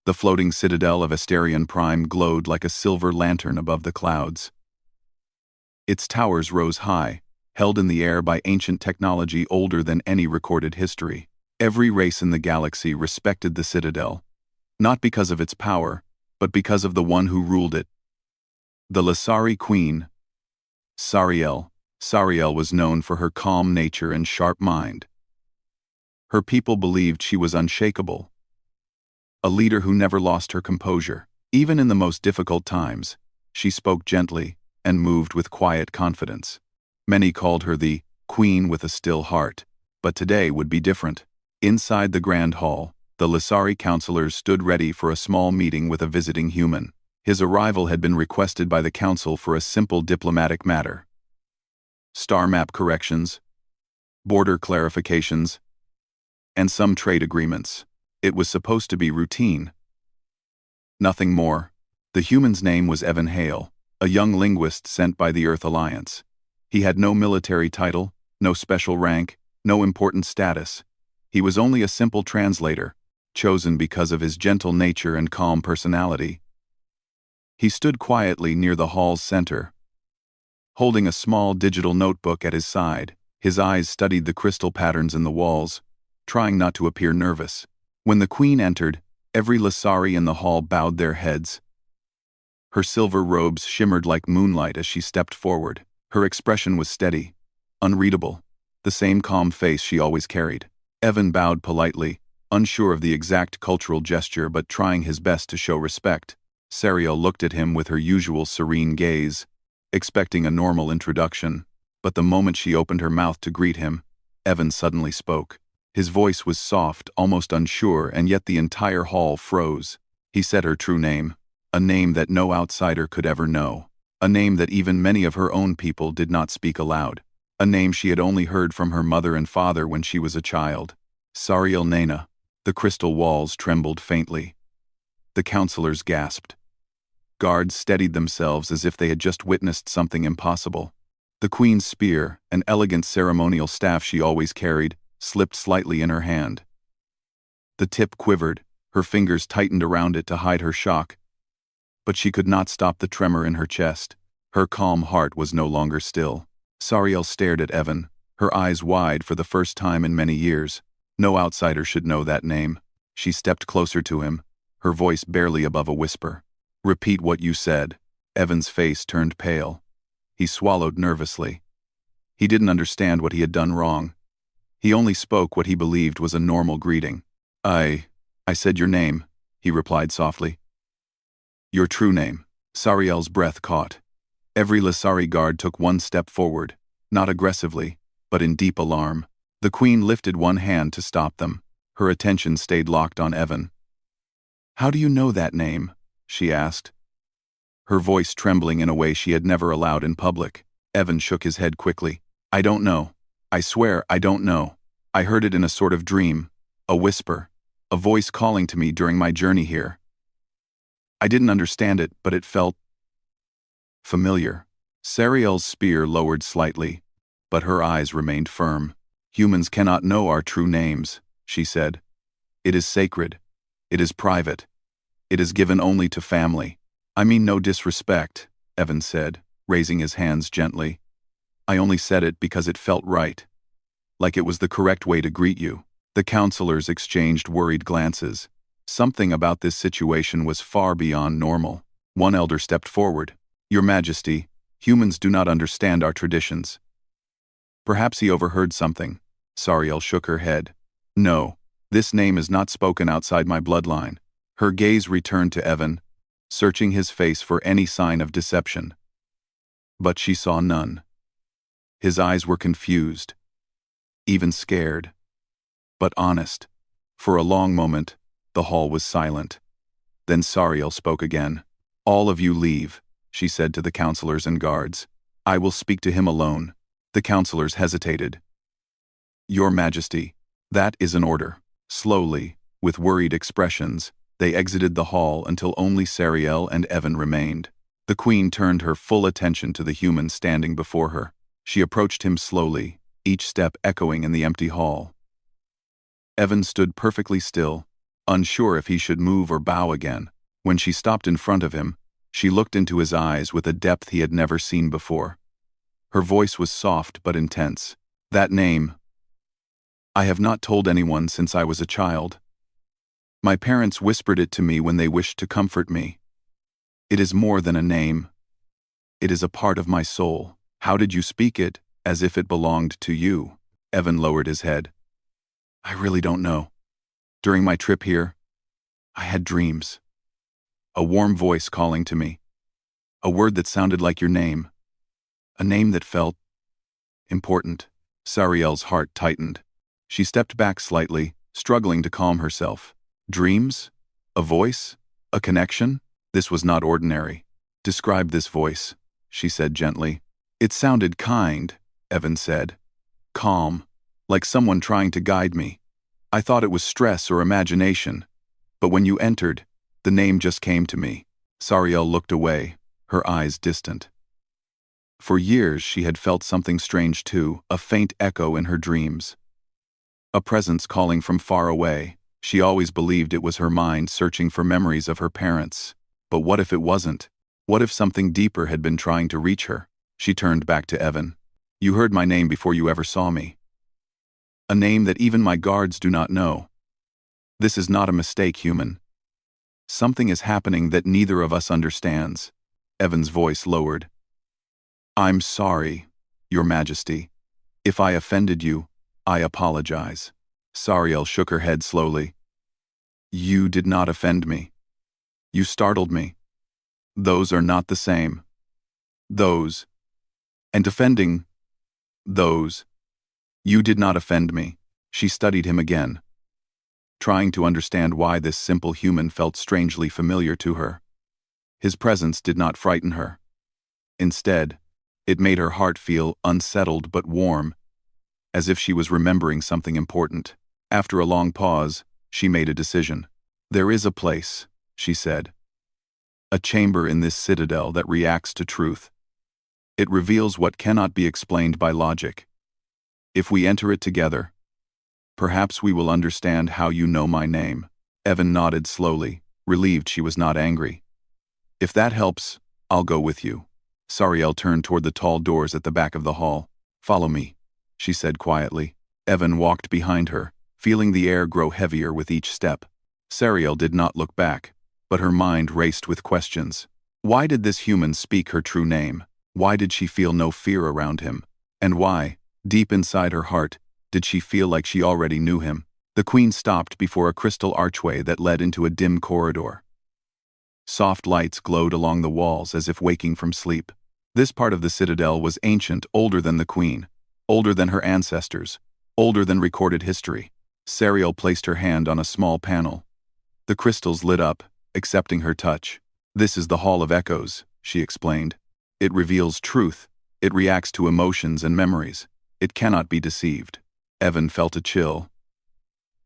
The floating citadel of Asterion Prime glowed like a silver lantern above the clouds. Its towers rose high, held in the air by ancient technology older than any recorded history. Every race in the galaxy respected the citadel, not because of its power, but because of the one who ruled it. The Lasari Queen, Sariel. Sariel was known for her calm nature and sharp mind. Her people believed she was unshakable, a leader who never lost her composure. Even in the most difficult times, she spoke gently and moved with quiet confidence. Many called her the Queen with a still heart, but today would be different. Inside the Grand Hall, the Lasari counselors stood ready for a small meeting with a visiting human. His arrival had been requested by the council for a simple diplomatic matter. Star map corrections, border clarifications, and some trade agreements. It was supposed to be routine. Nothing more. The human's name was Evan Hale, a young linguist sent by the Earth Alliance. He had no military title, no special rank, no important status. He was only a simple translator, chosen because of his gentle nature and calm personality. He stood quietly near the hall's center, holding a small digital notebook at his side. His eyes studied the crystal patterns in the walls, trying not to appear nervous. When the Queen entered, every Lasari in the hall bowed their heads. Her silver robes shimmered like moonlight as she stepped forward. Her expression was steady, unreadable, the same calm face she always carried. Evan bowed politely, unsure of the exact cultural gesture but trying his best to show respect. Sariel looked at him with her usual serene gaze, expecting a normal introduction, but the moment she opened her mouth to greet him, Evan suddenly spoke. His voice was soft, almost unsure, and yet the entire hall froze. He said her true name, a name that no outsider could ever know, a name that even many of her own people did not speak aloud, a name she had only heard from her mother and father when she was a child. Sariel Nena. The crystal walls trembled faintly. The counselors gasped. Guards steadied themselves as if they had just witnessed something impossible. The Queen's spear, an elegant ceremonial staff she always carried, slipped slightly in her hand. The tip quivered, her fingers tightened around it to hide her shock. But she could not stop the tremor in her chest. Her calm heart was no longer still. Sariel stared at Evan, her eyes wide for the first time in many years. No outsider should know that name. She stepped closer to him, her voice barely above a whisper. "Repeat what you said." Evan's face turned pale. He swallowed nervously. He didn't understand what he had done wrong. He only spoke what he believed was a normal greeting. I said your name," he replied softly. "Your true name." Sariel's breath caught. Every Lasari guard took one step forward, not aggressively, but in deep alarm. The Queen lifted one hand to stop them. Her attention stayed locked on Evan. "How do you know that name?" she asked, her voice trembling in a way she had never allowed in public. Evan shook his head quickly. "I don't know. I swear I don't know. I heard it in a sort of dream, a whisper, a voice calling to me during my journey here. I didn't understand it, but it felt familiar." Sariel's spear lowered slightly, but her eyes remained firm. "Humans cannot know our true names," she said. "It is sacred. It is private. It is given only to family." "I mean no disrespect," Evan said, raising his hands gently. "I only said it because it felt right. Like it was the correct way to greet you." The counselors exchanged worried glances. Something about this situation was far beyond normal. One elder stepped forward. "Your Majesty, humans do not understand our traditions." Perhaps he overheard something. Sariel shook her head. "No, this name is not spoken outside my bloodline." Her gaze returned to Evan, searching his face for any sign of deception. But she saw none. His eyes were confused, even scared, but honest. For a long moment, the hall was silent. Then Sariel spoke again. "All of you leave," she said to the counselors and guards. "I will speak to him alone." The counselors hesitated. "Your Majesty, that is an order." Slowly, with worried expressions, they exited the hall until only Sariel and Evan remained. The Queen turned her full attention to the human standing before her. She approached him slowly, each step echoing in the empty hall. Evan stood perfectly still, unsure if he should move or bow again. When she stopped in front of him, she looked into his eyes with a depth he had never seen before. Her voice was soft but intense. "That name, I have not told anyone since I was a child. My parents whispered it to me when they wished to comfort me. It is more than a name. It is a part of my soul." "How did you speak it, as if it belonged to you?" Evan lowered his head. "I really don't know. During my trip here, I had dreams. A warm voice calling to me. A word that sounded like your name. A name that felt important." Sariel's heart tightened. She stepped back slightly, struggling to calm herself. Dreams? A voice? A connection? This was not ordinary. "Describe this voice," she said gently. "It sounded kind," Evan said. "Calm, like someone trying to guide me. I thought it was stress or imagination. But when you entered, the name just came to me." Sariel looked away, her eyes distant. For years she had felt something strange too, a faint echo in her dreams. A presence calling from far away. She always believed it was her mind searching for memories of her parents. But what if it wasn't? What if something deeper had been trying to reach her? She turned back to Evan. "You heard my name before you ever saw me. A name that even my guards do not know. This is not a mistake, human. Something is happening that neither of us understands." Evan's voice lowered. "I'm sorry, Your Majesty. If I offended you, I apologize." Sariel shook her head slowly. "You did not offend me. You startled me. Those are not the same. Those. And offending. Those. You did not offend me." She studied him again, trying to understand why this simple human felt strangely familiar to her. His presence did not frighten her. Instead, it made her heart feel unsettled but warm, as if she was remembering something important. After a long pause, she made a decision. "There is a place," she said. "A chamber in this citadel that reacts to truth. It reveals what cannot be explained by logic. If we enter it together, perhaps we will understand how you know my name." Evan nodded slowly, relieved she was not angry. "If that helps, I'll go with you." Sariel turned toward the tall doors at the back of the hall. "Follow me," she said quietly. Evan walked behind her, feeling the air grow heavier with each step. Sariel did not look back, but her mind raced with questions. Why did this human speak her true name? Why did she feel no fear around him? And why, deep inside her heart, did she feel like she already knew him? The queen stopped before a crystal archway that led into a dim corridor. Soft lights glowed along the walls as if waking from sleep. This part of the citadel was ancient, older than the queen, older than her ancestors, older than recorded history. Sariel placed her hand on a small panel. The crystals lit up, accepting her touch. "This is the Hall of Echoes," she explained. "It reveals truth. It reacts to emotions and memories. It cannot be deceived." Evan felt a chill.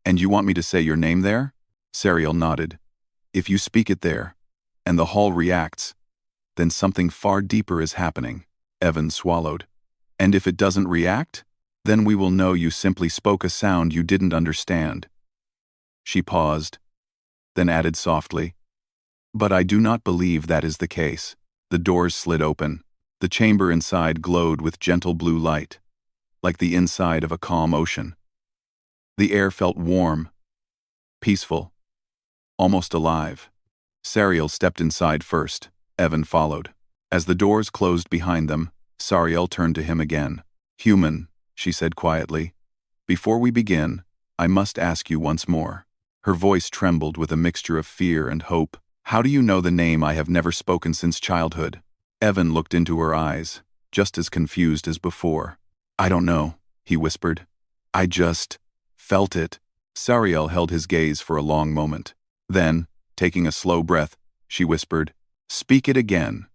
"And you want me to say your name there?" Sariel nodded. "If you speak it there, and the hall reacts, then something far deeper is happening." Evan swallowed. "And if it doesn't react, then we will know you simply spoke a sound you didn't understand." She paused, then added softly, "But I do not believe that is the case." The doors slid open. The chamber inside glowed with gentle blue light, like the inside of a calm ocean. The air felt warm, peaceful, almost alive. Sariel stepped inside first. Evan followed. As the doors closed behind them, Sariel turned to him again. "Human," she said quietly, "before we begin, I must ask you once more." Her voice trembled with a mixture of fear and hope. "How do you know the name I have never spoken since childhood?" Evan looked into her eyes, just as confused as before. "I don't know," he whispered. "I just felt it." Sariel held his gaze for a long moment. Then, taking a slow breath, she whispered, "Speak it again."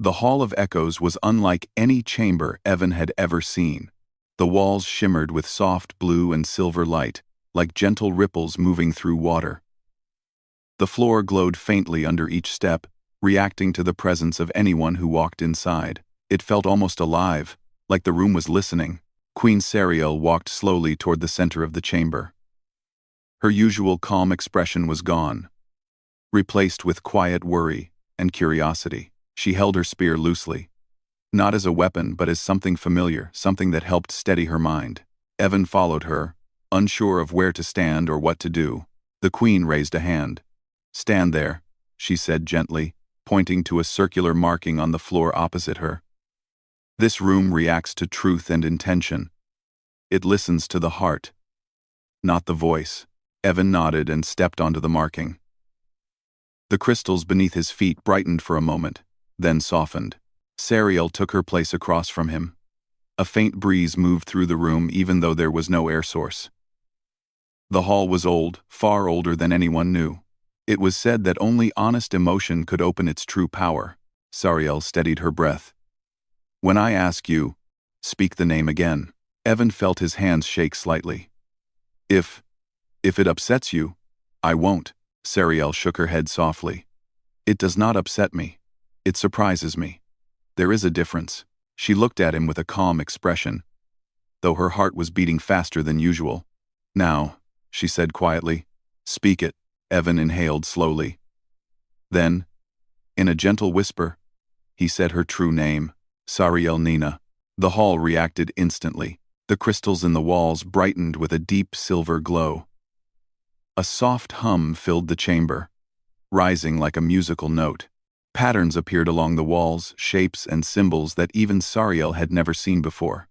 The Hall of Echoes was unlike any chamber Evan had ever seen. The walls shimmered with soft blue and silver light, like gentle ripples moving through water. The floor glowed faintly under each step, reacting to the presence of anyone who walked inside. It felt almost alive, like the room was listening. Queen Sariel walked slowly toward the center of the chamber. Her usual calm expression was gone, replaced with quiet worry and curiosity. She held her spear loosely, not as a weapon but as something familiar, something that helped steady her mind. Evan followed her, unsure of where to stand or what to do. The queen raised a hand. "Stand there," she said gently, pointing to a circular marking on the floor opposite her. "This room reacts to truth and intention. It listens to the heart, not the voice." Evan nodded and stepped onto the marking. The crystals beneath his feet brightened for a moment, then softened. Sariel took her place across from him. A faint breeze moved through the room even though there was no air source. The hall was old, far older than anyone knew. It was said that only honest emotion could open its true power. Sariel steadied her breath. "When I ask you, speak the name again." Evan felt his hands shake slightly. If it upsets you, I won't." Sariel shook her head softly. "It does not upset me. It surprises me. There is a difference." She looked at him with a calm expression, though her heart was beating faster than usual. "Now," she said quietly, "speak it." Evan inhaled slowly. Then, in a gentle whisper, he said her true name, Sariel Nina. The hall reacted instantly. The crystals in the walls brightened with a deep silver glow. A soft hum filled the chamber, rising like a musical note. Patterns appeared along the walls, shapes and symbols that even Sariel had never seen before.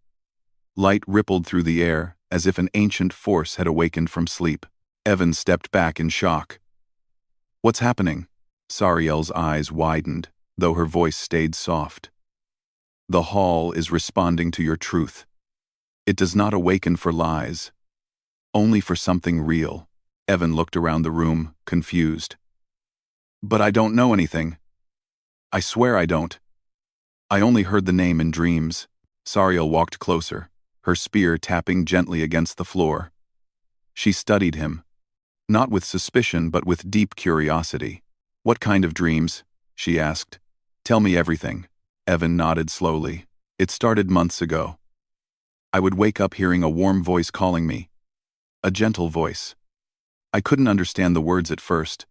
Light rippled through the air, as if an ancient force had awakened from sleep. Evan stepped back in shock. "What's happening?" Sariel's eyes widened, though her voice stayed soft. "The hall is responding to your truth. It does not awaken for lies, only for something real." Evan looked around the room, confused. "But I don't know anything. I swear I don't. I only heard the name in dreams." Sariel walked closer, her spear tapping gently against the floor. She studied him, not with suspicion but with deep curiosity. "What kind of dreams?" she asked. "Tell me everything." Evan nodded slowly. "It started months ago. I would wake up hearing a warm voice calling me. A gentle voice. I couldn't understand the words at first,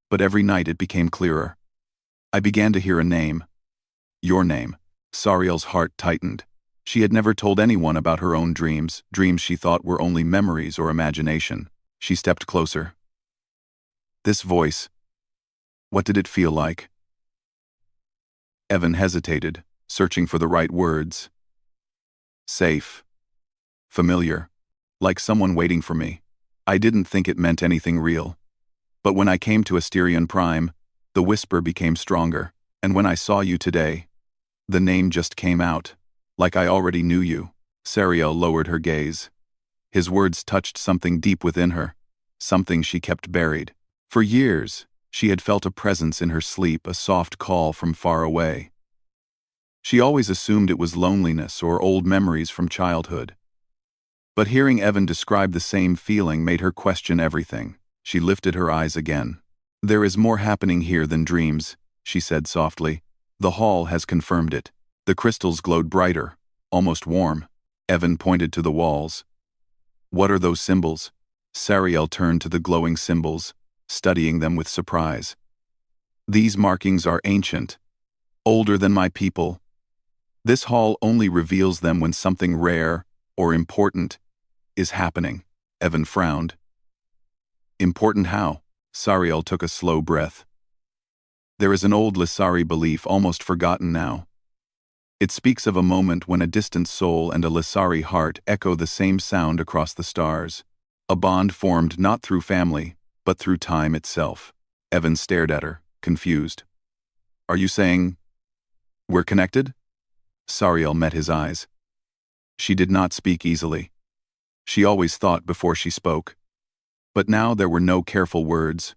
but every night it became clearer. I began to hear a name. Your name." Sariel's heart tightened. She had never told anyone about her own dreams, dreams she thought were only memories or imagination. She stepped closer. "This voice, what did it feel like?" Evan hesitated, searching for the right words. "Safe. Familiar. Like someone waiting for me." I didn't think it meant anything real. But when I came to Asterion Prime, the whisper became stronger, and when I saw you today, the name just came out, like I already knew you. Sariel lowered her gaze. His words touched something deep within her, something she kept buried. For years, she had felt a presence in her sleep, a soft call from far away. She always assumed it was loneliness or old memories from childhood. But hearing Evan describe the same feeling made her question everything. She lifted her eyes again. "There is more happening here than dreams," she said softly. "The hall has confirmed it." The crystals glowed brighter, almost warm. Evan pointed to the walls. "What are those symbols?" Sariel turned to the glowing symbols, studying them with surprise. "These markings are ancient, older than my people. This hall only reveals them when something rare or important is happening." Evan frowned. "Important how?" Sariel took a slow breath. "There is an old Lissari belief, almost forgotten now. It speaks of a moment when a distant soul and a Lissari heart echo the same sound across the stars. A bond formed not through family, but through time itself." Evan stared at her, confused. "Are you saying we're connected?" Sariel met his eyes. She did not speak easily. She always thought before she spoke. But now there were no careful words.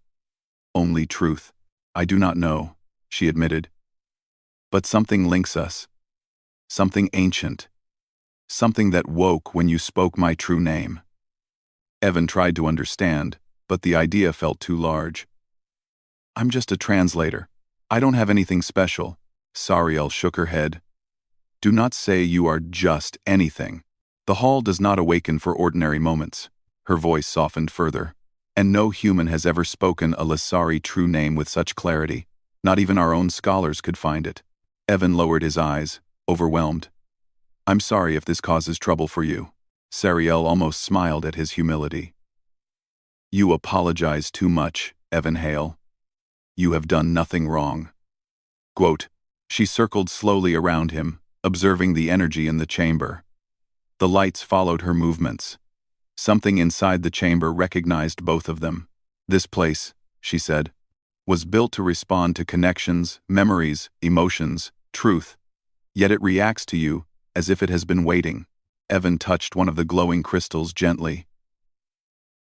Only truth. "I do not know," she admitted. "But something links us. Something ancient. Something that woke when you spoke my true name." Evan tried to understand, but the idea felt too large. "I'm just a translator. I don't have anything special." Sariel shook her head. "Do not say you are just anything. The hall does not awaken for ordinary moments." Her voice softened further. And no human has ever spoken a Lasari true name with such clarity. Not even our own scholars could find it. Evan lowered his eyes, overwhelmed. I'm sorry if this causes trouble for you. Sariel almost smiled at his humility. You apologize too much, Evan Hale. You have done nothing wrong. Quote. She circled slowly around him, observing the energy in the chamber. The lights followed her movements. Something inside the chamber recognized both of them. This place, she said, was built to respond to connections, memories, emotions, truth. Yet it reacts to you as if it has been waiting. Evan touched one of the glowing crystals gently.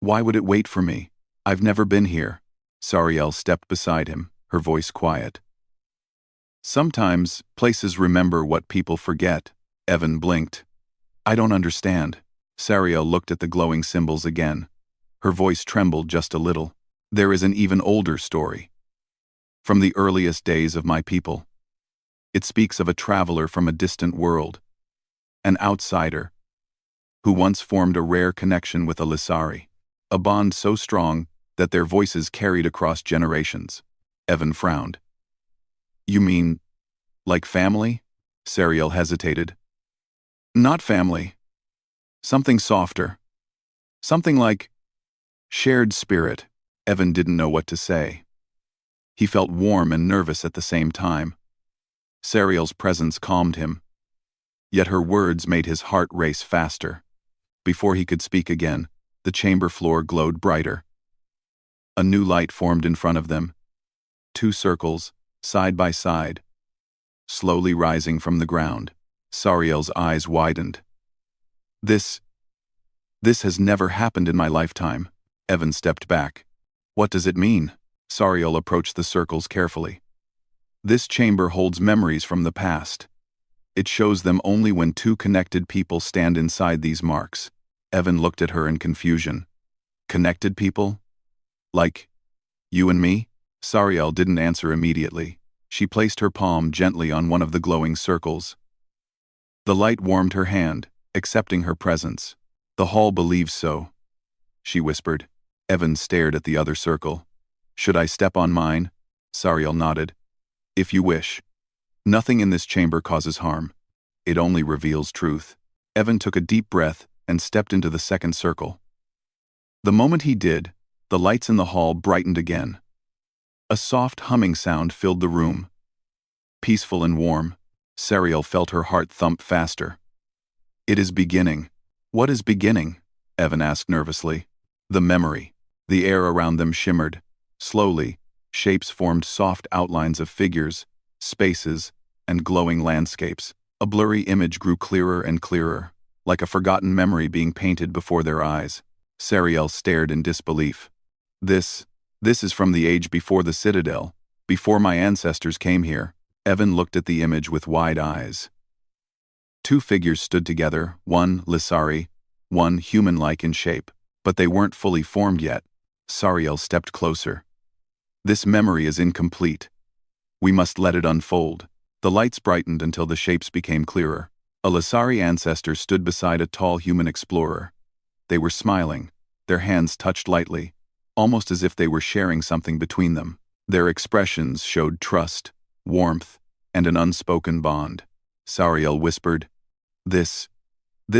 Why would it wait for me? I've never been here. Sariel stepped beside him, her voice quiet. Sometimes, places remember what people forget. Evan blinked. I don't understand. Sariel looked at the glowing symbols again. Her voice trembled just a little. There is an even older story. From the earliest days of my people. It speaks of a traveler from a distant world. An outsider. Who once formed a rare connection with a Lasari. A bond so strong that their voices carried across generations. Evan frowned. You mean, like family? Sariel hesitated. Not family. Something softer. Something like shared spirit. Evan didn't know what to say. He felt warm and nervous at the same time. Sariel's presence calmed him. Yet her words made his heart race faster. Before he could speak again, the chamber floor glowed brighter. A new light formed in front of them. 2 circles, side by side. Slowly rising from the ground. Sariel's eyes widened. This has never happened in my lifetime. Evan stepped back. What does it mean? Sariel approached the circles carefully. This chamber holds memories from the past. It shows them only when 2 connected people stand inside these marks. Evan looked at her in confusion. Connected people? Like you and me? Sariel didn't answer immediately. She placed her palm gently on one of the glowing circles. The light warmed her hand, accepting her presence. The hall believes so, she whispered. Evan stared at the other circle. Should I step on mine? Sariel nodded. If you wish. Nothing in this chamber causes harm. It only reveals truth. Evan took a deep breath and stepped into the second circle. The moment he did, the lights in the hall brightened again. A soft humming sound filled the room. Peaceful and warm, Sariel felt her heart thump faster. It is beginning. What is beginning? Evan asked nervously. The memory. The air around them shimmered. Slowly, shapes formed soft outlines of figures, spaces, and glowing landscapes. A blurry image grew clearer and clearer, like a forgotten memory being painted before their eyes. Sariel stared in disbelief. This is from the age before the Citadel, before my ancestors came here. Evan looked at the image with wide eyes. 2 figures stood together, one Lasari, one human-like in shape, but they weren't fully formed yet. Sariel stepped closer. This memory is incomplete. We must let it unfold. The lights brightened until the shapes became clearer. A Lasari ancestor stood beside a tall human explorer. They were smiling, their hands touched lightly, almost as if they were sharing something between them. Their expressions showed trust, warmth, and an unspoken bond. Sariel whispered, This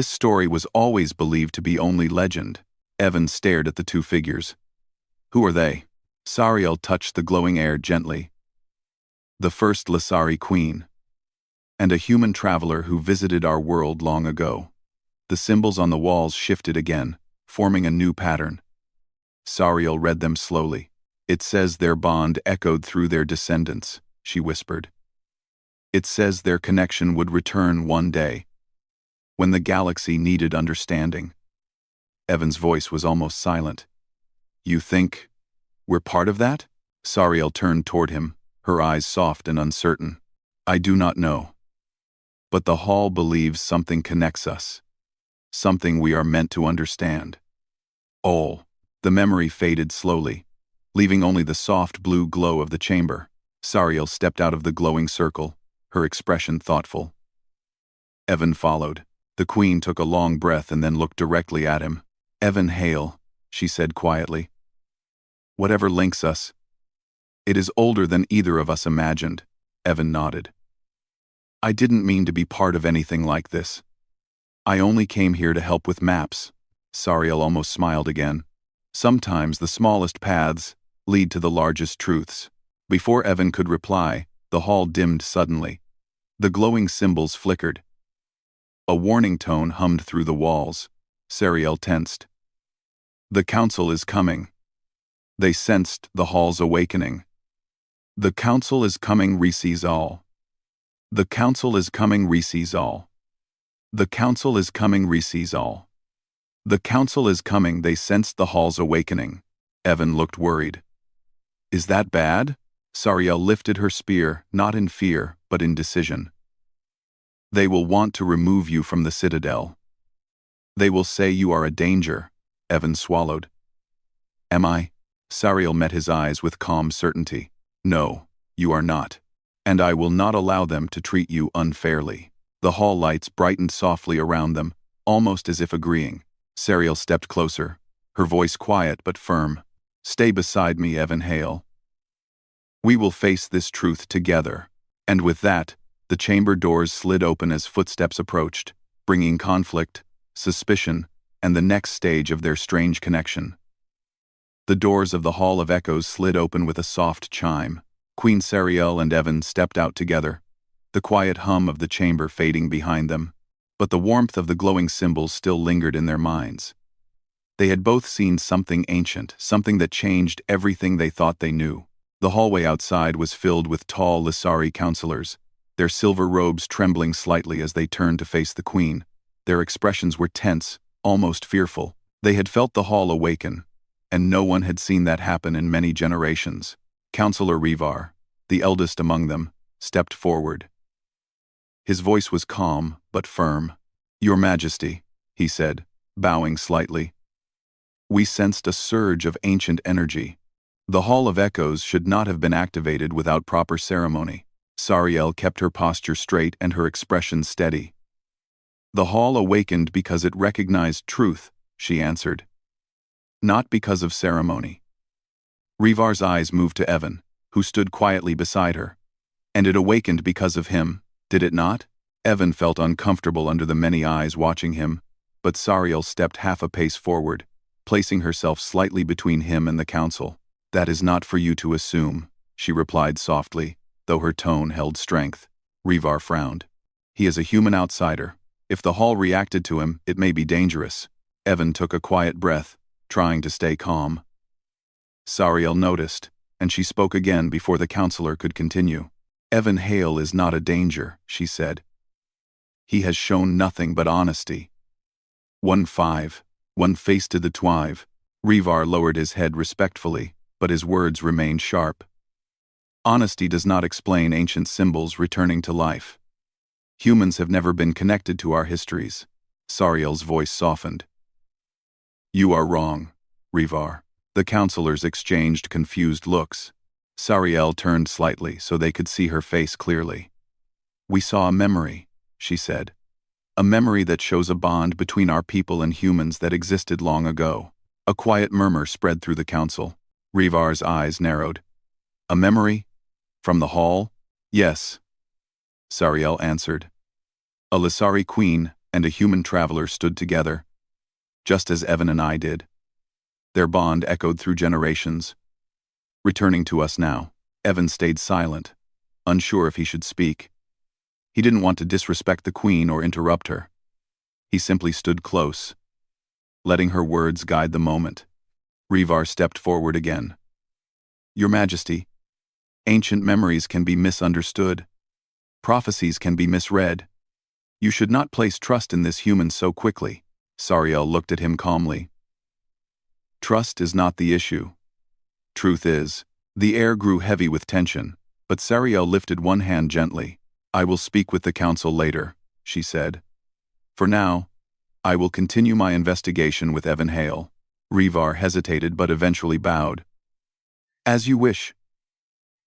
story was always believed to be only legend. Evan stared at the 2 figures. Who are they? Sariel touched the glowing air gently. The first Lasari queen. And a human traveler who visited our world long ago. The symbols on the walls shifted again, forming a new pattern. Sariel read them slowly. It says their bond echoed through their descendants, she whispered. It says their connection would return one day, when the galaxy needed understanding. Evan's voice was almost silent. You think we're part of that? Sariel turned toward him, her eyes soft and uncertain. I do not know. But the hall believes something connects us. Something we are meant to understand. All. The memory faded slowly, leaving only the soft blue glow of the chamber. Sariel stepped out of the glowing circle, her expression thoughtful. Evan followed. The queen took a long breath and then looked directly at him. Evan Hale, she said quietly. Whatever links us. It is older than either of us imagined, Evan nodded. I didn't mean to be part of anything like this. I only came here to help with maps. Sariel almost smiled again. Sometimes the smallest paths lead to the largest truths. Before Evan could reply, the hall dimmed suddenly. The glowing symbols flickered. A warning tone hummed through the walls. Sariel tensed. The council is coming. They sensed the hall's awakening. The council is coming, receives all. The council is coming, receives all. The council is coming, receives all. The council is coming, they sensed the hall's awakening. Evan looked worried. Is that bad? Sariel lifted her spear, not in fear, but in decision. They will want to remove you from the citadel. They will say you are a danger. Evan swallowed. Am I? Sariel met his eyes with calm certainty. No, you are not. And I will not allow them to treat you unfairly. The hall lights brightened softly around them, almost as if agreeing. Sariel stepped closer, her voice quiet but firm. Stay beside me, Evan Hale. We will face this truth together. And with that, the chamber doors slid open as footsteps approached, bringing conflict, suspicion, and the next stage of their strange connection. The doors of the Hall of Echoes slid open with a soft chime. Queen Sariel and Evan stepped out together, the quiet hum of the chamber fading behind them, but the warmth of the glowing symbols still lingered in their minds. They had both seen something ancient, something that changed everything they thought they knew. The hallway outside was filled with tall Lissari counselors, their silver robes trembling slightly as they turned to face the queen. Their expressions were tense, almost fearful. They had felt the hall awaken, and no one had seen that happen in many generations. Counselor Rivar, the eldest among them, stepped forward. His voice was calm but firm. Your Majesty, he said, bowing slightly. We sensed a surge of ancient energy. The Hall of Echoes should not have been activated without proper ceremony. Sariel kept her posture straight and her expression steady. The hall awakened because it recognized truth, she answered. Not because of ceremony. Rivar's eyes moved to Evan, who stood quietly beside her. And it awakened because of him, did it not? Evan felt uncomfortable under the many eyes watching him, but Sariel stepped half a pace forward, placing herself slightly between him and the council. That is not for you to assume, she replied softly, though her tone held strength. Rivar frowned. He is a human outsider. If the hall reacted to him, it may be dangerous. Evan took a quiet breath, trying to stay calm. Sariel noticed, and she spoke again before the counselor could continue. Evan Hale is not a danger, she said. He has shown nothing but honesty. 1-5, one face to the twive. Rivar lowered his head respectfully, but his words remained sharp. Honesty does not explain ancient symbols returning to life. Humans have never been connected to our histories. Sariel's voice softened. You are wrong, Rivar. The counselors exchanged confused looks. Sariel turned slightly so they could see her face clearly. We saw a memory, she said. A memory that shows a bond between our people and humans that existed long ago. A quiet murmur spread through the council. Rivar's eyes narrowed. A memory? From the hall? Yes, Sariel answered. A Lissari queen and a human traveler stood together, just as Evan and I did. Their bond echoed through generations. Returning to us now, Evan stayed silent, unsure if he should speak. He didn't want to disrespect the queen or interrupt her. He simply stood close, letting her words guide the moment. Rivar stepped forward again. Your Majesty, ancient memories can be misunderstood. Prophecies can be misread. You should not place trust in this human so quickly. Sariel looked at him calmly. Trust is not the issue. Truth is. The air grew heavy with tension, but Sariel lifted one hand gently. I will speak with the council later, she said. For now, I will continue my investigation with Evan Hale. Rivar hesitated but eventually bowed. As you wish.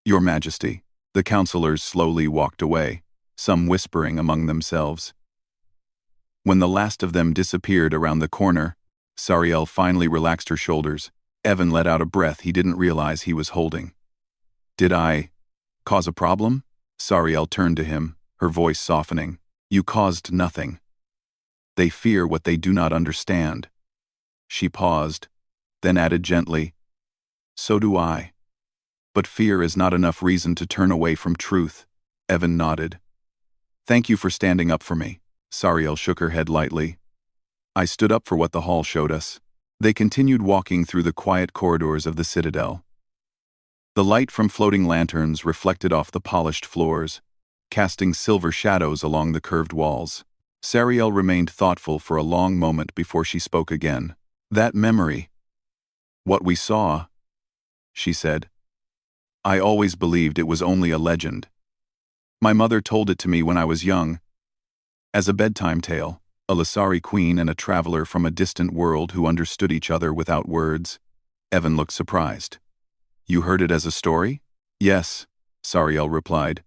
Your Majesty. The counselors slowly walked away, some whispering among themselves. When the last of them disappeared around the corner, Sariel finally relaxed her shoulders, Evan let out a breath he didn't realize he was holding. Did I cause a problem? Sariel turned to him, her voice softening. You caused nothing. They fear what they do not understand. She paused, then added gently, so do I. But fear is not enough reason to turn away from truth. Evan nodded. Thank you for standing up for me. Sariel shook her head lightly. I stood up for what the hall showed us. They continued walking through the quiet corridors of the citadel. The light from floating lanterns reflected off the polished floors, casting silver shadows along the curved walls. Sariel remained thoughtful for a long moment before she spoke again. That memory. What we saw, she said. I always believed it was only a legend. My mother told it to me when I was young, as a bedtime tale, a Lasari queen and a traveler from a distant world who understood each other without words. Evan looked surprised. You heard it as a story? Yes, Sariel replied.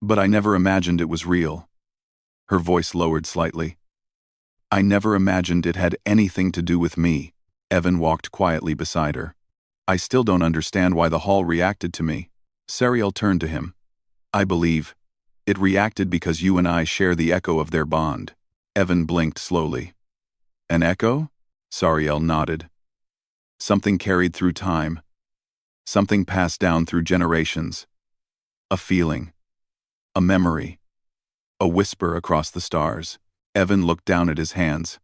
But I never imagined it was real. Her voice lowered slightly. I never imagined it had anything to do with me. Evan walked quietly beside her. I still don't understand why the hall reacted to me. Sariel turned to him. I believe it reacted because you and I share the echo of their bond. Evan blinked slowly. An echo? Sariel nodded. Something carried through time. Something passed down through generations. A feeling. A memory. A whisper across the stars. Evan looked down at his hands.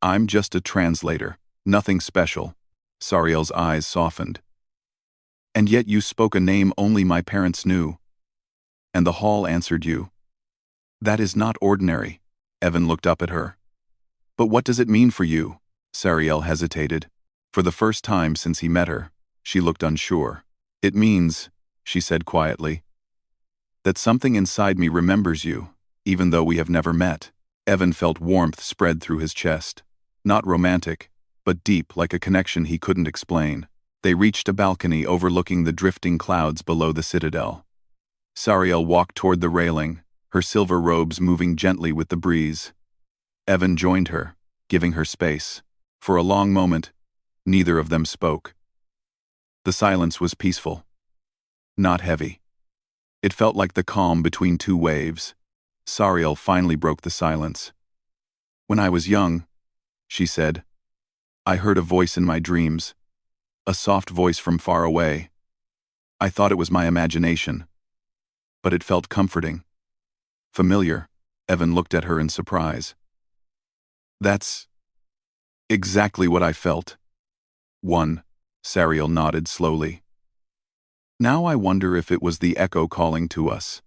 I'm just a translator. Nothing special. Sariel's eyes softened. And yet you spoke a name only my parents knew. And the hall answered you. That is not ordinary. Evan looked up at her. But what does it mean for you? Sariel hesitated. For the first time since he met her, she looked unsure. It means, she said quietly, that something inside me remembers you, even though we have never met. Evan felt warmth spread through his chest. Not romantic, but deep, like a connection he couldn't explain. They reached a balcony overlooking the drifting clouds below the citadel. Sariel walked toward the railing, her silver robes moving gently with the breeze. Evan joined her, giving her space. For a long moment, neither of them spoke. The silence was peaceful, not heavy. It felt like the calm between two waves. Sariel finally broke the silence. When I was young, she said, I heard a voice in my dreams, a soft voice from far away. I thought it was my imagination, but it felt comforting. Familiar. Evan looked at her in surprise. That's exactly what I felt. Sariel nodded slowly. Now I wonder if it was the echo calling to us.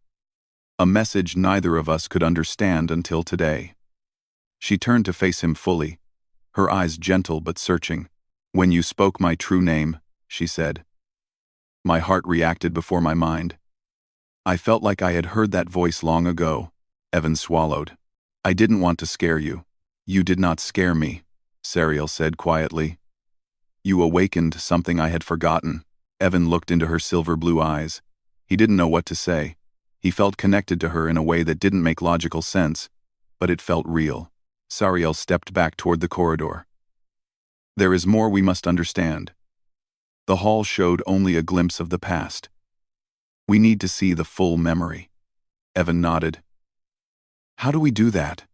A message neither of us could understand until today. She turned to face him fully, her eyes gentle but searching. When you spoke my true name, she said. My heart reacted before my mind. I felt like I had heard that voice long ago. Evan swallowed. I didn't want to scare you. You did not scare me, Sariel said quietly. You awakened something I had forgotten. Evan looked into her silver blue eyes. He didn't know what to say. He felt connected to her in a way that didn't make logical sense, but it felt real. Sariel stepped back toward the corridor. There is more we must understand. The hall showed only a glimpse of the past. We need to see the full memory. Evan nodded. How do we do that?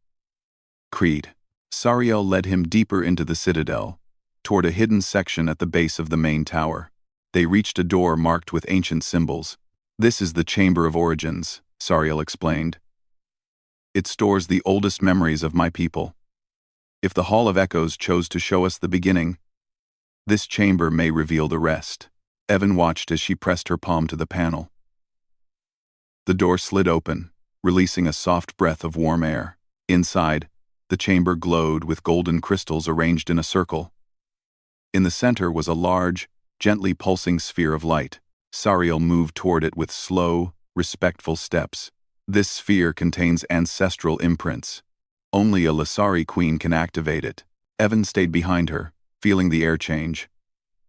Creed. Sariel led him deeper into the citadel, toward a hidden section at the base of the main tower. They reached a door marked with ancient symbols. This is the Chamber of Origins, Sariel explained. It stores the oldest memories of my people. If the Hall of Echoes chose to show us the beginning, this chamber may reveal the rest. Evan watched as she pressed her palm to the panel. The door slid open, releasing a soft breath of warm air. Inside, the chamber glowed with golden crystals arranged in a circle. In the center was a large, gently pulsing sphere of light. Sariel moved toward it with slow, respectful steps. This sphere contains ancestral imprints. Only a Lasari queen can activate it. Evan stayed behind her, feeling the air change.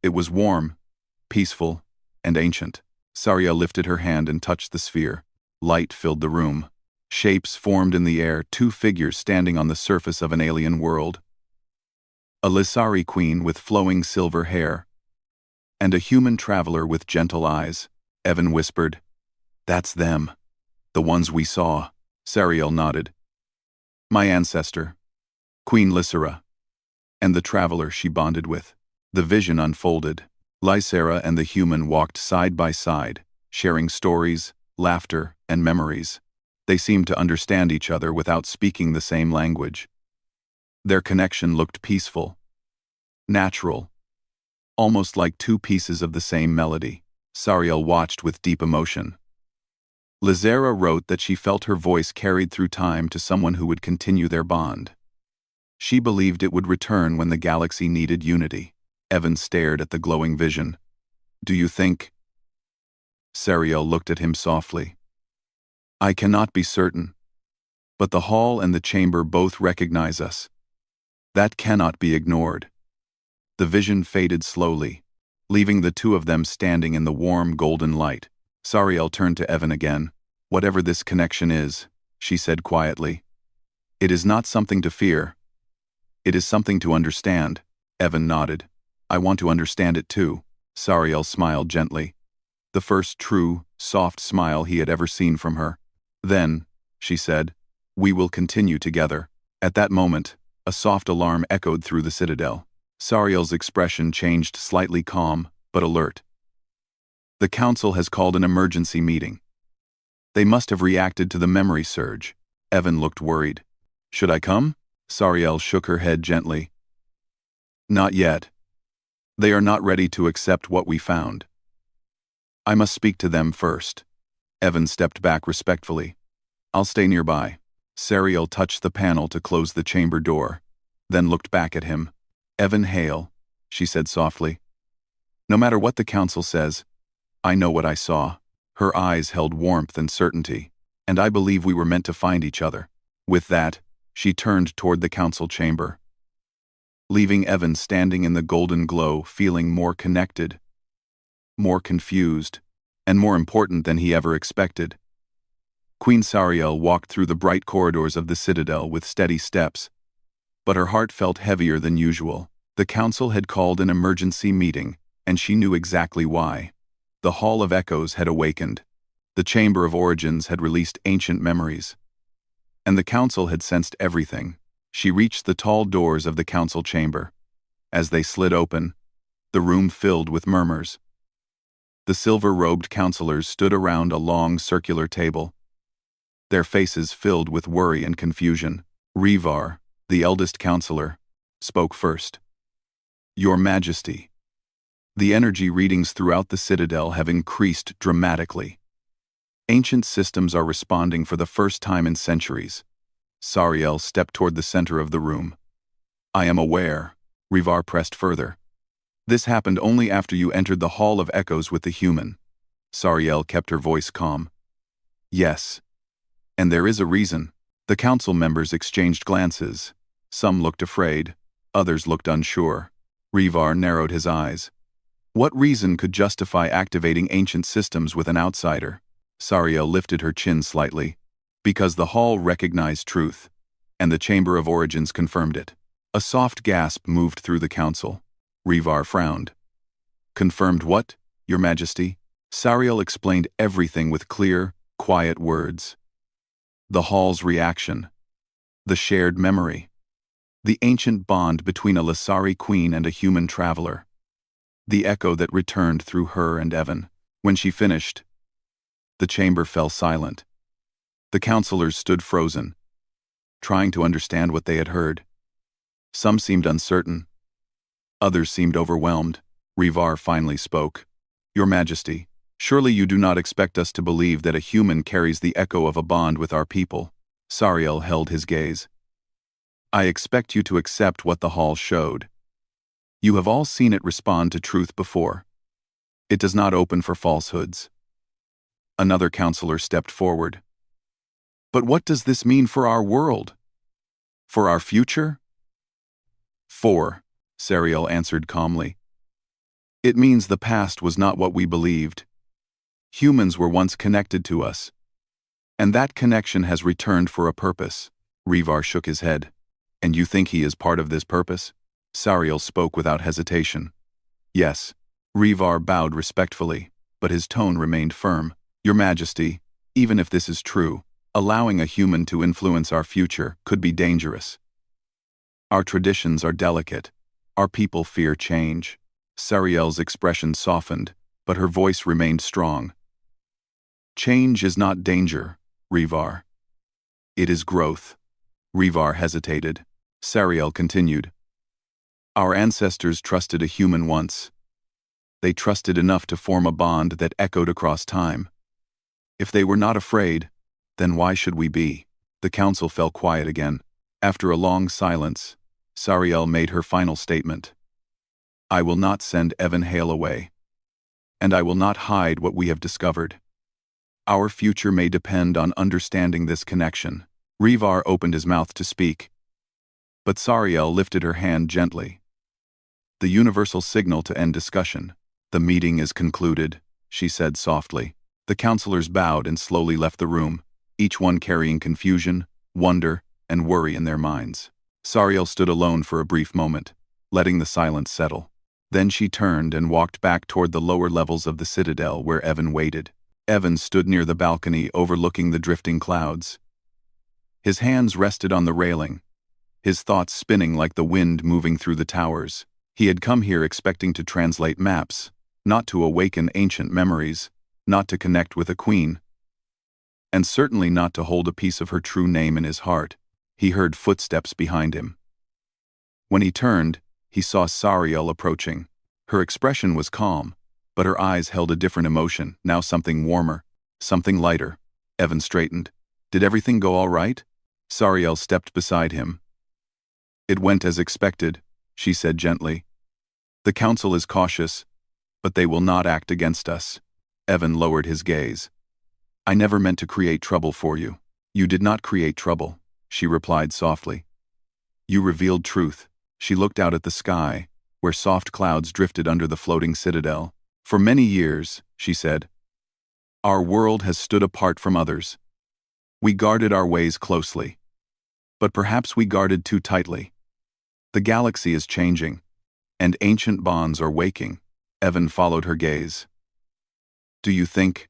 It was warm, peaceful, and ancient. Sariel lifted her hand and touched the sphere. Light filled the room. Shapes formed in the air, two figures standing on the surface of an alien world. A Lissari queen with flowing silver hair, and a human traveler with gentle eyes. Evan whispered, "That's them. The ones we saw." Sariel nodded. "My ancestor, Queen Lysera, and the traveler she bonded with." The vision unfolded. Lysera and the human walked side by side, sharing stories, laughter, and memories. They seemed to understand each other without speaking the same language. Their connection looked peaceful, natural, almost like two pieces of the same melody. Sariel watched with deep emotion. Lysera wrote that she felt her voice carried through time to someone who would continue their bond. She believed it would return when the galaxy needed unity. Evan stared at the glowing vision. "Do you think?" Sariel looked at him softly. "I cannot be certain. But the hall and the chamber both recognize us. That cannot be ignored." The vision faded slowly, leaving the two of them standing in the warm golden light. Sariel turned to Evan again. "Whatever this connection is," she said quietly, "it is not something to fear. It is something to understand." Evan nodded. "I want to understand it too." Sariel smiled gently, the first true, soft smile he had ever seen from her. "Then," she said, "we will continue together." At that moment, a soft alarm echoed through the citadel. Sariel's expression changed, slightly calm, but alert. "The council has called an emergency meeting. They must have reacted to the memory surge." Evan looked worried. "Should I come?" Sariel shook her head gently. "Not yet. They are not ready to accept what we found. I must speak to them first." Evan stepped back respectfully. "I'll stay nearby." Sariel touched the panel to close the chamber door, then looked back at him. "Evan Hale," she said softly. "No matter what the council says, I know what I saw." Her eyes held warmth and certainty, "and I believe we were meant to find each other." With that, she turned toward the council chamber, leaving Evan standing in the golden glow, feeling more connected, more confused, and more important than he ever expected. Queen Sariel walked through the bright corridors of the citadel with steady steps, but her heart felt heavier than usual. The council had called an emergency meeting, and she knew exactly why. The Hall of Echoes had awakened. The Chamber of Origins had released ancient memories. And the council had sensed everything. She reached the tall doors of the council chamber. As they slid open, the room filled with murmurs. The silver-robed counselors stood around a long circular table, their faces filled with worry and confusion. Revar, the eldest counselor, spoke first. "Your Majesty, the energy readings throughout the citadel have increased dramatically. Ancient systems are responding for the first time in centuries." Sariel stepped toward the center of the room. "I am aware," Revar pressed further. "This happened only after you entered the Hall of Echoes with the human." Sariel kept her voice calm. "Yes. And there is a reason." The council members exchanged glances. Some looked afraid, others looked unsure. Revar narrowed his eyes. "What reason could justify activating ancient systems with an outsider?" Sariel lifted her chin slightly. "Because the hall recognized truth, and the Chamber of Origins confirmed it." A soft gasp moved through the council. Revar frowned. "Confirmed what, Your Majesty?" Sariel explained everything with clear, quiet words. The hall's reaction, the shared memory, the ancient bond between a Lysari queen and a human traveler, the echo that returned through her and Evan. When she finished, the chamber fell silent. The counselors stood frozen, trying to understand what they had heard. Some seemed uncertain. Others seemed overwhelmed. Revar finally spoke. "Your Majesty, surely you do not expect us to believe that a human carries the echo of a bond with our people." Sariel held his gaze. "I expect you to accept what the hall showed. You have all seen it respond to truth before. It does not open for falsehoods." Another counselor stepped forward. "But what does this mean for our world? For our future?" Sariel answered calmly. "It means the past was not what we believed. Humans were once connected to us, and that connection has returned for a purpose." Revar shook his head. "And you think he is part of this purpose?" Sariel spoke without hesitation. Yes. Revar bowed respectfully, but his tone remained firm. Your Majesty, even if this is true, allowing a human to influence our future could be dangerous. Our traditions are delicate. Our people fear change. Sariel's expression softened, but her voice remained strong. Change is not danger, Revar. It is growth. Revar hesitated. Sariel continued. Our ancestors trusted a human once. They trusted enough to form a bond that echoed across time. If they were not afraid, then why should we be? The council fell quiet again. After a long silence, Sariel made her final statement. I will not send Evan Hale away. And I will not hide what we have discovered. Our future may depend on understanding this connection. Revar opened his mouth to speak, but Sariel lifted her hand gently. The universal signal to end discussion. The meeting is concluded, she said softly. The counselors bowed and slowly left the room, each one carrying confusion, wonder, and worry in their minds. Sariel stood alone for a brief moment, letting the silence settle. Then she turned and walked back toward the lower levels of the citadel where Evan waited. Evan stood near the balcony overlooking the drifting clouds. His hands rested on the railing, his thoughts spinning like the wind moving through the towers. He had come here expecting to translate maps, not to awaken ancient memories, not to connect with a queen, and certainly not to hold a piece of her true name in his heart. He heard footsteps behind him. When he turned, he saw Sariel approaching. Her expression was calm, but her eyes held a different emotion, now something warmer, something lighter. Evan straightened. Did everything go all right? Sariel stepped beside him. It went as expected, she said gently. The council is cautious, but they will not act against us. Evan lowered his gaze. I never meant to create trouble for you. You did not create trouble, she replied softly. You revealed truth. She looked out at the sky, where soft clouds drifted under the floating citadel. For many years, she said, our world has stood apart from others. We guarded our ways closely. But perhaps we guarded too tightly. The galaxy is changing, and ancient bonds are waking. Evan followed her gaze. Do you think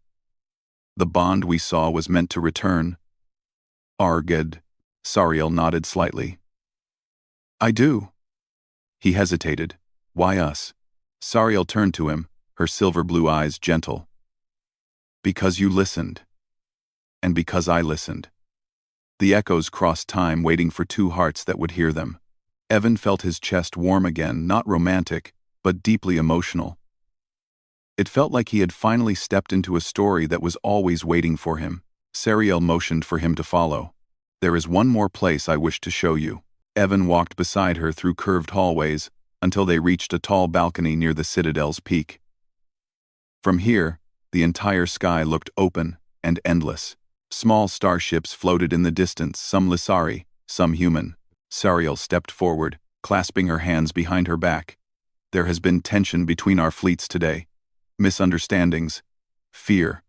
the bond we saw was meant to return? Arged. Sariel nodded slightly. I do. He hesitated. Why us? Sariel turned to him, her silver blue eyes gentle. Because you listened. And because I listened. The echoes crossed time, waiting for two hearts that would hear them. Evan felt his chest warm again, not romantic, but deeply emotional. It felt like he had finally stepped into a story that was always waiting for him. Sariel motioned for him to follow. There is one more place I wish to show you. Evan walked beside her through curved hallways until they reached a tall balcony near the citadel's peak. From here, the entire sky looked open and endless. Small starships floated in the distance, some Lissari, some human. Sariel stepped forward, clasping her hands behind her back. There has been tension between our fleets today. Misunderstandings. Fear.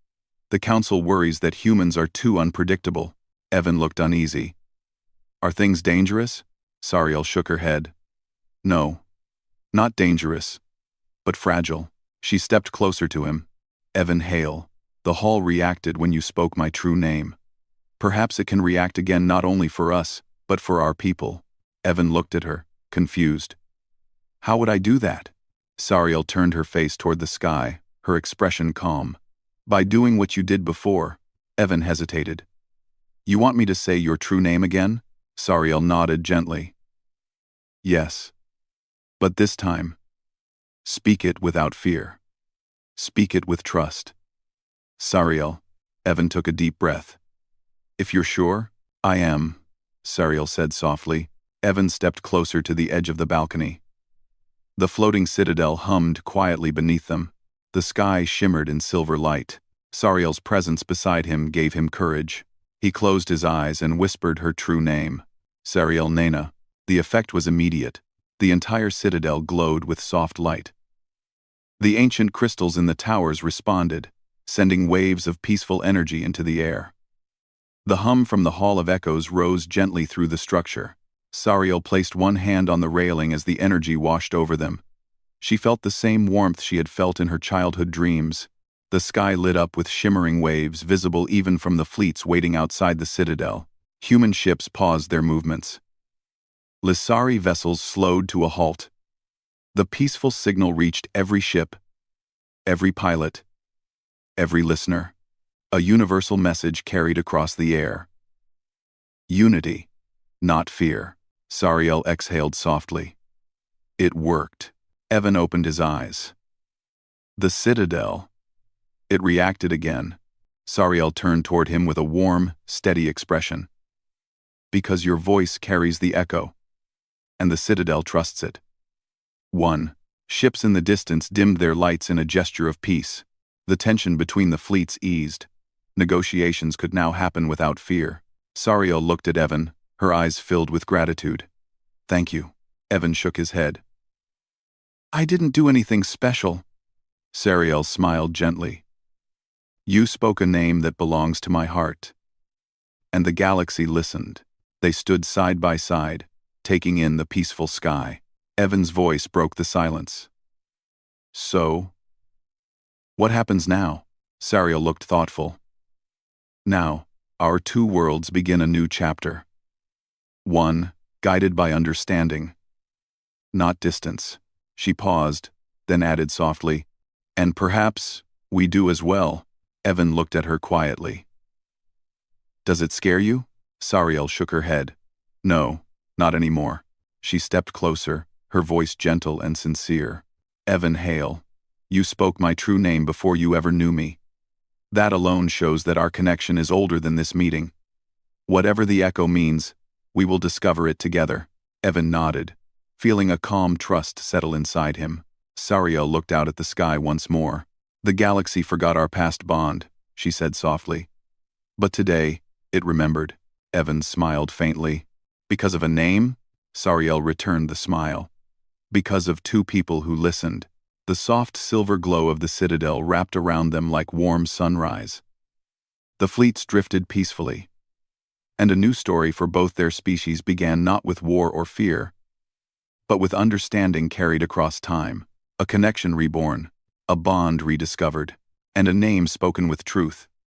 The council worries that humans are too unpredictable. Evan looked uneasy. Are things dangerous? Sariel shook her head. No. Not dangerous. But fragile. She stepped closer to him. Evan Hale. The hall reacted when you spoke my true name. Perhaps it can react again, not only for us, but for our people. Evan looked at her, confused. How would I do that? Sariel turned her face toward the sky, her expression calm. By doing what you did before. Evan hesitated. You want me to say your true name again? Sariel nodded gently. Yes. But this time, speak it without fear. Speak it with trust. Sariel. Evan took a deep breath. If you're sure? I am, Sariel said softly. Evan stepped closer to the edge of the balcony. The floating citadel hummed quietly beneath them. The sky shimmered in silver light. Sariel's presence beside him gave him courage. He closed his eyes and whispered her true name. Sariel Nena. The effect was immediate. The entire citadel glowed with soft light. The ancient crystals in the towers responded, sending waves of peaceful energy into the air. The hum from the Hall of Echoes rose gently through the structure. Sariel placed one hand on the railing as the energy washed over them. She felt the same warmth she had felt in her childhood dreams. The sky lit up with shimmering waves, visible even from the fleets waiting outside the citadel. Human ships paused their movements. Lissari vessels slowed to a halt. The peaceful signal reached every ship, every pilot, every listener. A universal message carried across the air. Unity, not fear. Sariel exhaled softly. It worked. Evan opened his eyes. The citadel. It reacted again. Sariel turned toward him with a warm, steady expression. Because your voice carries the echo, and the citadel trusts it. 1. Ships in the distance dimmed their lights in a gesture of peace. The tension between the fleets eased. Negotiations could now happen without fear. Sariel looked at Evan, her eyes filled with gratitude. Thank you. Evan shook his head. I didn't do anything special. Sariel smiled gently. You spoke a name that belongs to my heart. And the galaxy listened. They stood side by side, taking in the peaceful sky. Evan's voice broke the silence. So? What happens now? Sariel looked thoughtful. Now, our two worlds begin a new chapter. One, guided by understanding, not distance. She paused, then added softly, and perhaps we do as well. Evan looked at her quietly. Does it scare you? Sariel shook her head. No, not anymore. She stepped closer, her voice gentle and sincere. Evan Hale, you spoke my true name before you ever knew me. That alone shows that our connection is older than this meeting. Whatever the echo means, we will discover it together. Evan nodded, feeling a calm trust settle inside him. Sariel looked out at the sky once more. The galaxy forgot our past bond, she said softly. But today, it remembered. Evan smiled faintly. Because of a name? Sariel returned the smile. Because of two people who listened. The soft silver glow of the citadel wrapped around them like warm sunrise. The fleets drifted peacefully. And a new story for both their species began not with war or fear, but with understanding carried across time, a connection reborn, a bond rediscovered, and a name spoken with truth.